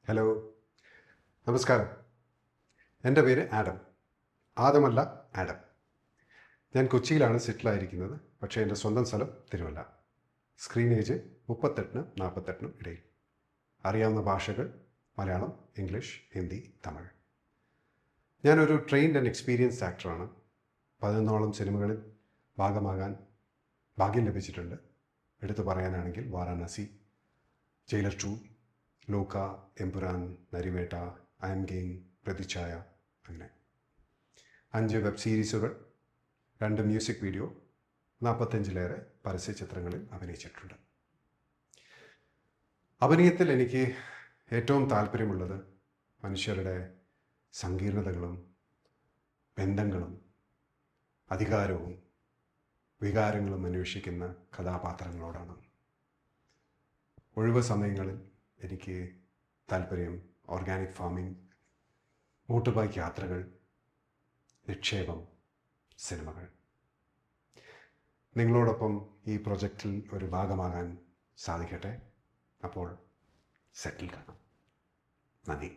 Hello, നമസ്കാരം. എൻ്റെ പേര് ആഡം. ആദമല്ല, ആഡം. ഞാൻ കൊച്ചിയിലാണ് സെറ്റിലായിരിക്കുന്നത്. പക്ഷേ എൻ്റെ സ്വന്തം സ്ഥലം തിരുവല്ല. സ്ക്രീൻ ഏജ് 38-നും 48-നും ഇടയിൽ. അറിയാവുന്ന ഭാഷകൾ മലയാളം, ഇംഗ്ലീഷ്, ഹിന്ദി, തമിഴ്. ഞാനൊരു ട്രെയിൻഡ് ആൻഡ് എക്സ്പീരിയൻസ്ഡ് ആക്ടറാണ്. 11ഓളം സിനിമകളിൽ ഭാഗമാകാൻ ഭാഗ്യം ലഭിച്ചിട്ടുണ്ട്. എടുത്തു പറയാനാണെങ്കിൽ വാരാണസി, ജയിലർ 2, ലോക, Empuraan, Narivetta, I M game, പ്രതിച്ഛായ, അങ്ങനെ 5 വെബ് സീരീസുകൾ, 2 മ്യൂസിക് വീഡിയോ, 45-ലേറെ പരസ്യ ചിത്രങ്ങളിൽ അഭിനയിച്ചിട്ടുണ്ട്. അഭിനയത്തിൽ എനിക്ക് ഏറ്റവും താല്പര്യമുള്ളത് മനുഷ്യരുടെ സങ്കീർണതകളും ബന്ധങ്ങളും അധികാരവും വികാരങ്ങളും അന്വേഷിക്കുന്ന കഥാപാത്രങ്ങളോടാണ്. ഒഴിവ് സമയങ്ങളിൽ എനിക്ക് താല്പര്യം ഓർഗാനിക് ഫാമിംഗ്, മോട്ടോർ ബൈക്ക് യാത്രകൾ, നിക്ഷേപം, സിനിമകൾ. നിങ്ങളോടൊപ്പം ഈ പ്രൊജക്റ്റിൽ ഒരു ഭാഗമാകാൻ സാധിക്കട്ടെ. അപ്പോൾ സെറ്റിൽ കാണാം. നന്ദി.